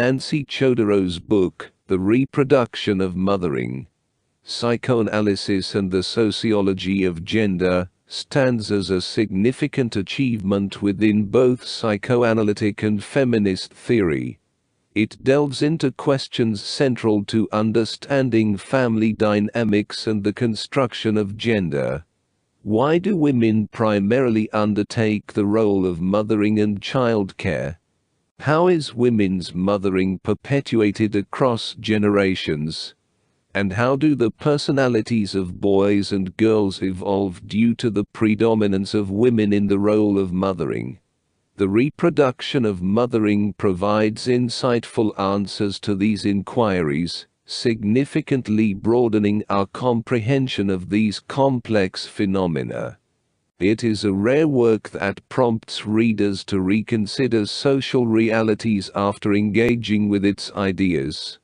Nancy Chodorow's book, The Reproduction of Mothering, Psychoanalysis and the Sociology of Gender, stands as a significant achievement within both psychoanalytic and feminist theory. It delves into questions central to understanding family dynamics and the construction of gender. Why do women primarily undertake the role of mothering and childcare? How is women's mothering perpetuated across generations? And how do the personalities of boys and girls evolve due to the predominance of women in the role of mothering? The reproduction of mothering provides insightful answers to these inquiries, significantly broadening our comprehension of these complex phenomena. It is a rare work that prompts readers to reconsider social realities after engaging with its ideas.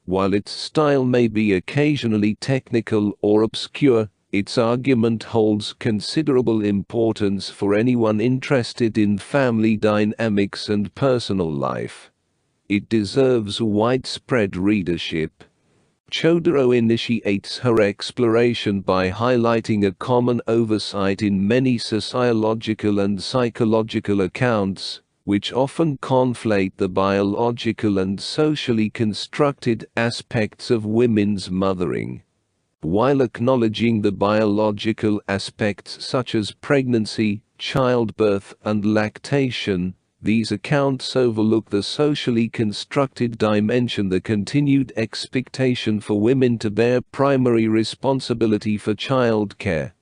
While its style may be occasionally technical or obscure, its argument holds considerable importance for anyone interested in family dynamics and personal life. It deserves widespread readership. Chodorow initiates her exploration by highlighting a common oversight in many sociological and psychological accounts, which often conflate the biological and socially constructed aspects of women's mothering. While acknowledging the biological aspects such as pregnancy, childbirth, and lactation, these accounts overlook the socially constructed dimension, the continued expectation for women to bear primary responsibility for childcare.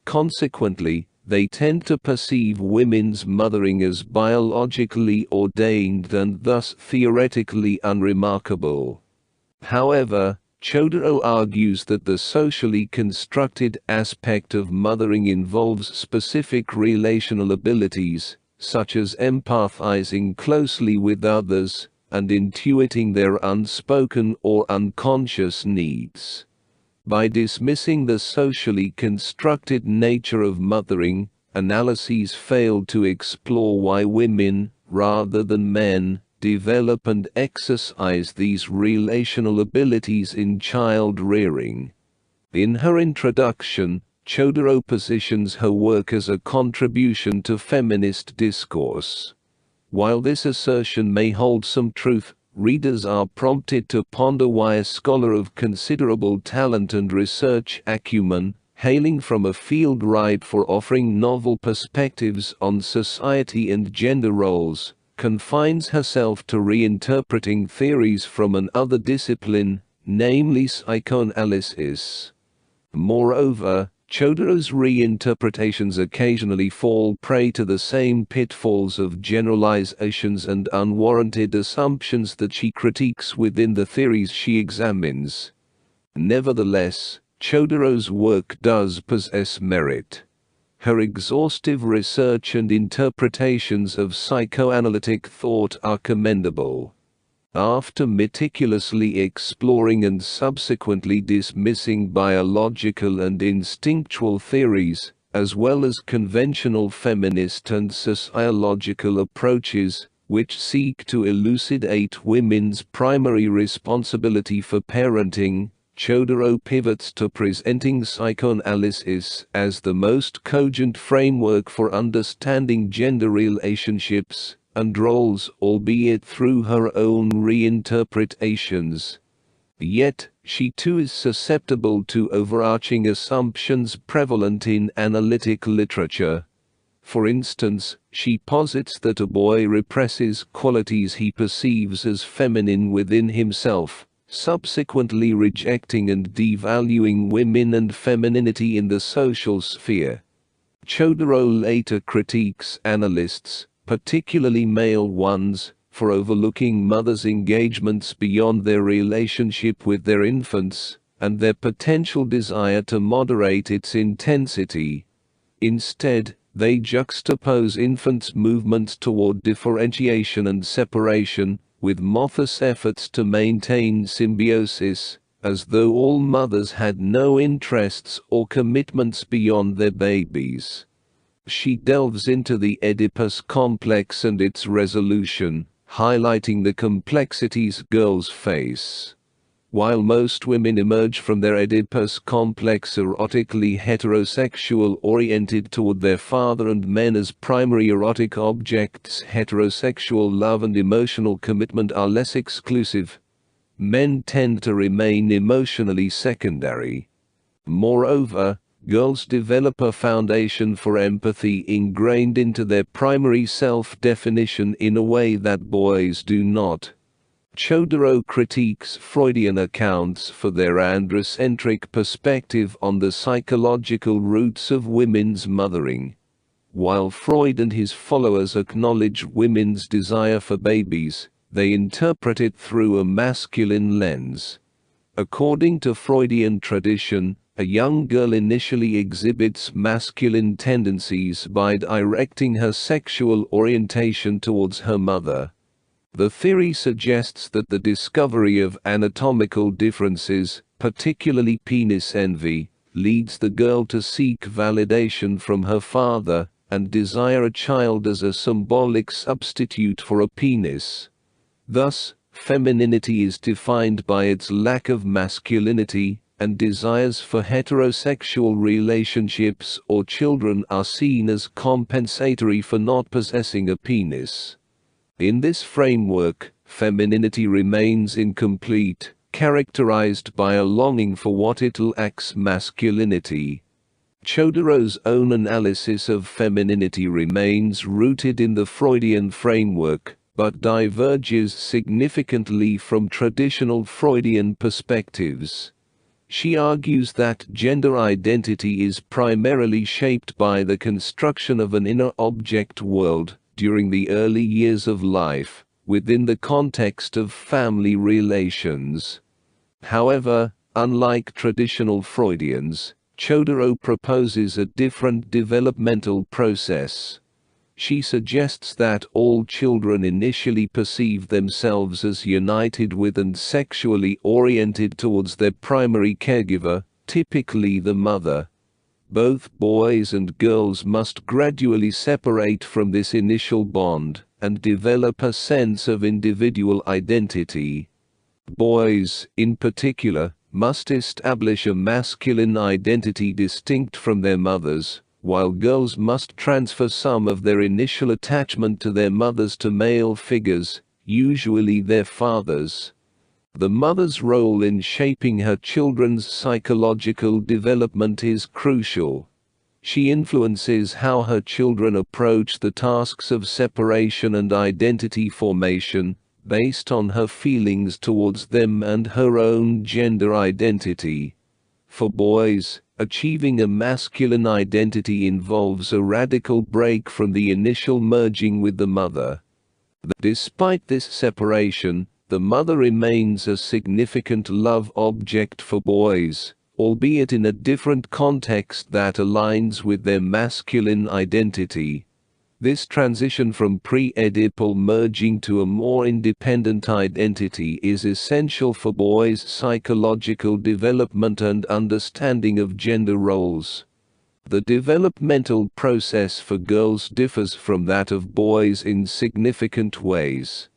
Consequently, they tend to perceive women's mothering as biologically ordained and thus theoretically unremarkable. However, Chodorow argues that the socially constructed aspect of mothering involves specific relational abilities, such as empathizing closely with others, and intuiting their unspoken or unconscious needs. By dismissing the socially constructed nature of mothering, analyses fail to explore why women, rather than men, develop and exercise these relational abilities in child rearing. In her introduction, Chodorow positions her work as a contribution to feminist discourse. While this assertion may hold some truth, readers are prompted to ponder why a scholar of considerable talent and research acumen, hailing from a field ripe for offering novel perspectives on society and gender roles, confines herself to reinterpreting theories from another discipline, namely psychoanalysis. Moreover, Chodorow's reinterpretations occasionally fall prey to the same pitfalls of generalizations and unwarranted assumptions that she critiques within the theories she examines. Nevertheless, Chodorow's work does possess merit. Her exhaustive research and interpretations of psychoanalytic thought are commendable. After meticulously exploring and subsequently dismissing biological and instinctual theories, as well as conventional feminist and sociological approaches, which seek to elucidate women's primary responsibility for parenting, Chodorow pivots to presenting psychoanalysis as the most cogent framework for understanding gender relationships and roles, albeit through her own reinterpretations. Yet, she too is susceptible to overarching assumptions prevalent in analytic literature. For instance, she posits that a boy represses qualities he perceives as feminine within himself, subsequently rejecting and devaluing women and femininity in the social sphere. Chodorow later critiques analysts, particularly male ones, for overlooking mothers' engagements beyond their relationship with their infants, and their potential desire to moderate its intensity. Instead, they juxtapose infants' movements toward differentiation and separation, with mothers' efforts to maintain symbiosis, as though all mothers had no interests or commitments beyond their babies. She delves into the Oedipus complex and its resolution, highlighting the complexities girls face. While most women emerge from their Oedipus complex erotically heterosexual oriented toward their father and men as primary erotic objects, heterosexual love and emotional commitment are less exclusive. Men tend to remain emotionally secondary. Moreover, girls develop a foundation for empathy ingrained into their primary self-definition in a way that boys do not. Chodorow critiques Freudian accounts for their androcentric perspective on the psychological roots of women's mothering. While Freud and his followers acknowledge women's desire for babies, they interpret it through a masculine lens. According to Freudian tradition, a young girl initially exhibits masculine tendencies by directing her sexual orientation towards her mother. The theory suggests that the discovery of anatomical differences, particularly penis envy, leads the girl to seek validation from her father and desire a child as a symbolic substitute for a penis. Thus, femininity is defined by its lack of masculinity, and desires for heterosexual relationships or children are seen as compensatory for not possessing a penis. In this framework, femininity remains incomplete, characterized by a longing for what it lacks masculinity. Chodorow's own analysis of femininity remains rooted in the Freudian framework, but diverges significantly from traditional Freudian perspectives. She argues that gender identity is primarily shaped by the construction of an inner object world during the early years of life, within the context of family relations. However, unlike traditional Freudians, Chodorow proposes a different developmental process. She suggests that all children initially perceive themselves as united with and sexually oriented towards their primary caregiver, typically the mother. Both boys and girls must gradually separate from this initial bond and develop a sense of individual identity. Boys, in particular, must establish a masculine identity distinct from their mothers, while girls must transfer some of their initial attachment to their mothers to male figures, usually their fathers. The mother's role in shaping her children's psychological development is crucial. She influences how her children approach the tasks of separation and identity formation, based on her feelings towards them and her own gender identity. For boys, achieving a masculine identity involves a radical break from the initial merging with the mother. Despite this separation, the mother remains a significant love object for boys, albeit in a different context that aligns with their masculine identity. This transition from pre-Oedipal merging to a more independent identity is essential for boys' psychological development and understanding of gender roles. The developmental process for girls differs from that of boys in significant ways.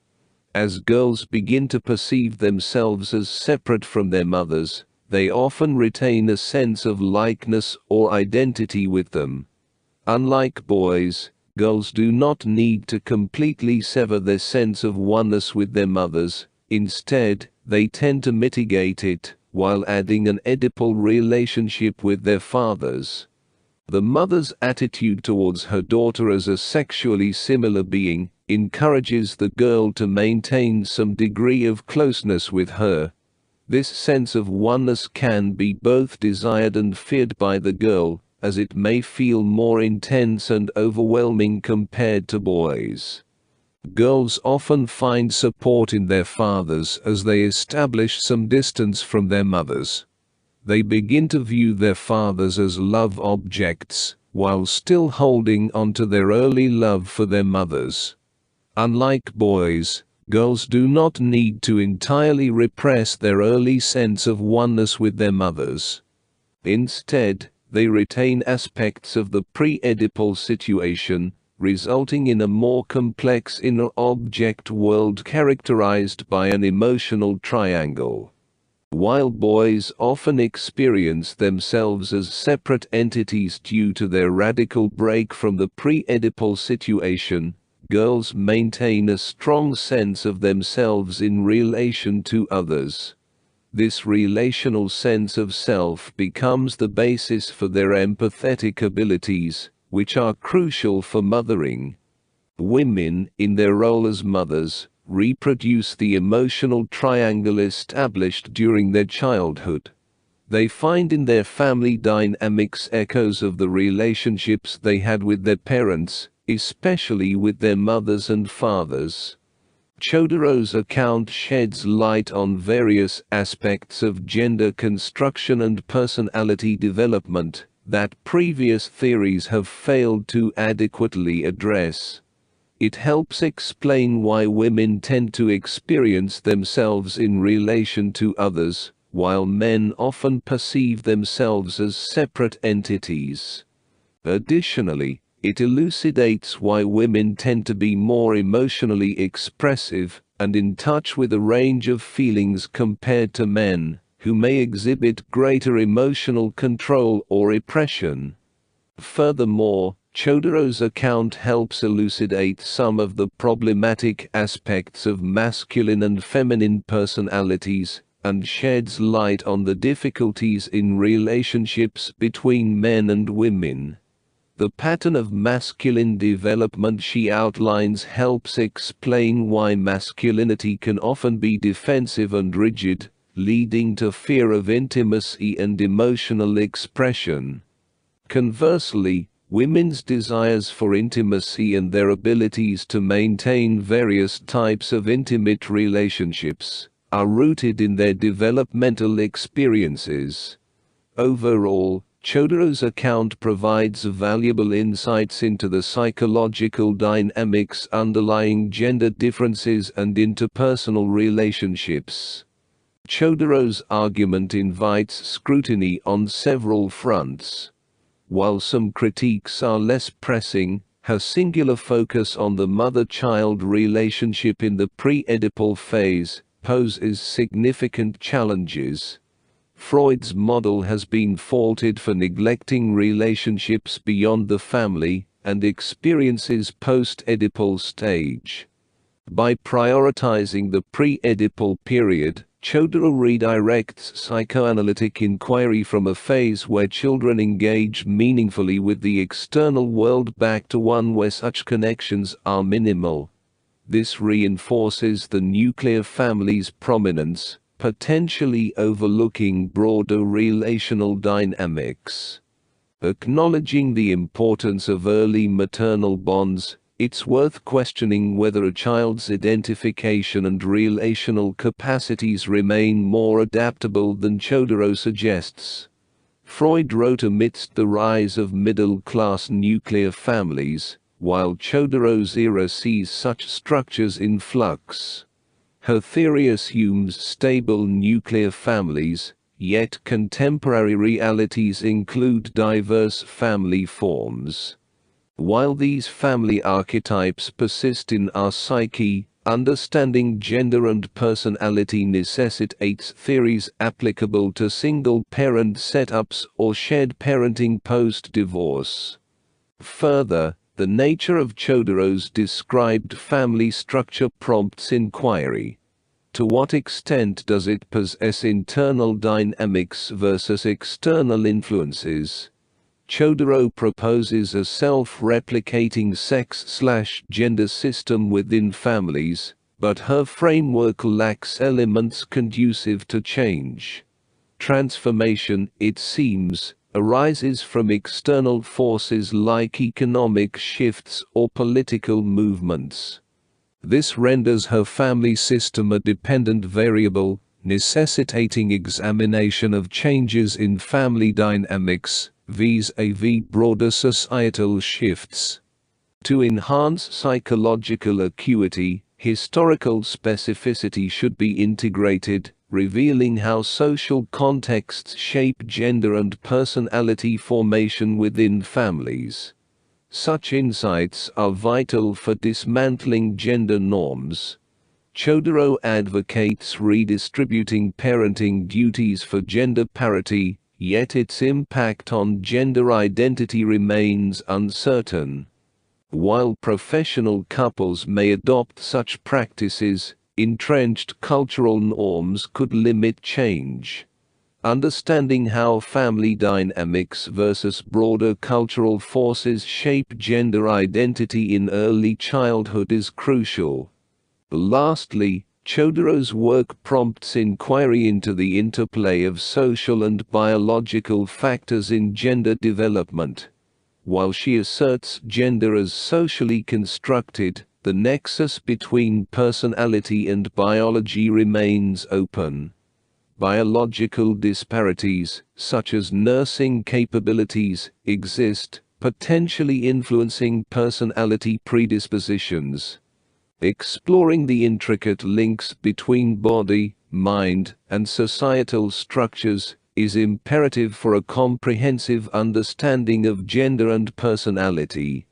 As girls begin to perceive themselves as separate from their mothers, they often retain a sense of likeness or identity with them. Unlike boys, girls do not need to completely sever their sense of oneness with their mothers. Instead, they tend to mitigate it, while adding an Oedipal relationship with their fathers. The mother's attitude towards her daughter as a sexually similar being encourages the girl to maintain some degree of closeness with her. This sense of oneness can be both desired and feared by the girl, as it may feel more intense and overwhelming compared to boys. Girls often find support in their fathers as they establish some distance from their mothers. They begin to view their fathers as love objects, while still holding on to their early love for their mothers. Unlike boys, girls do not need to entirely repress their early sense of oneness with their mothers. Instead, they retain aspects of the pre-Oedipal situation, resulting in a more complex inner object world characterized by an emotional triangle. While boys often experience themselves as separate entities due to their radical break from the pre-Oedipal situation, girls maintain a strong sense of themselves in relation to others. This relational sense of self becomes the basis for their empathetic abilities, which are crucial for mothering. Women, in their role as mothers, reproduce the emotional triangle established during their childhood. They find in their family dynamics echoes of the relationships they had with their parents, especially with their mothers and fathers. Chodorow's account sheds light on various aspects of gender construction and personality development that previous theories have failed to adequately address. It helps explain why women tend to experience themselves in relation to others, while men often perceive themselves as separate entities. Additionally, it elucidates why women tend to be more emotionally expressive and in touch with a range of feelings compared to men, who may exhibit greater emotional control or repression. Furthermore, Chodorow's account helps elucidate some of the problematic aspects of masculine and feminine personalities, and sheds light on the difficulties in relationships between men and women. The pattern of masculine development she outlines helps explain why masculinity can often be defensive and rigid, leading to fear of intimacy and emotional expression. Conversely, women's desires for intimacy and their abilities to maintain various types of intimate relationships are rooted in their developmental experiences. Overall, Chodorow's account provides valuable insights into the psychological dynamics underlying gender differences and interpersonal relationships. Chodorow's argument invites scrutiny on several fronts. While some critiques are less pressing, her singular focus on the mother-child relationship in the pre-Oedipal phase poses significant challenges. Freud's model has been faulted for neglecting relationships beyond the family and experiences post-Oedipal stage. By prioritizing the pre-Oedipal period, Chodorow redirects psychoanalytic inquiry from a phase where children engage meaningfully with the external world back to one where such connections are minimal. This reinforces the nuclear family's prominence, potentially overlooking broader relational dynamics. Acknowledging the importance of early maternal bonds, it's worth questioning whether a child's identification and relational capacities remain more adaptable than Chodorow suggests. Freud wrote amidst the rise of middle-class nuclear families, while Chodorow's era sees such structures in flux. Her theory assumes stable nuclear families, yet contemporary realities include diverse family forms. While these family archetypes persist in our psyche, understanding gender and personality necessitates theories applicable to single-parent setups or shared parenting post-divorce. Further, the nature of Chodorow's described family structure prompts inquiry. To what extent does it possess internal dynamics versus external influences? Chodorow proposes a self-replicating sex/gender system within families, but her framework lacks elements conducive to change. Transformation, it seems, arises from external forces like economic shifts or political movements. This renders her family system a dependent variable, necessitating examination of changes in family dynamics vis-à-vis broader societal shifts. To enhance psychological acuity, historical specificity should be integrated, revealing how social contexts shape gender and personality formation within families. Such insights are vital for dismantling gender norms. Chodorow advocates redistributing parenting duties for gender parity, yet its impact on gender identity remains uncertain. While professional couples may adopt such practices, entrenched cultural norms could limit change. Understanding how family dynamics versus broader cultural forces shape gender identity in early childhood is crucial. Lastly, Chodorow's work prompts inquiry into the interplay of social and biological factors in gender development. While she asserts gender as socially constructed, the nexus between personality and biology remains open. Biological disparities, such as nursing capabilities, exist, potentially influencing personality predispositions. Exploring the intricate links between body, mind, and societal structures is imperative for a comprehensive understanding of gender and personality.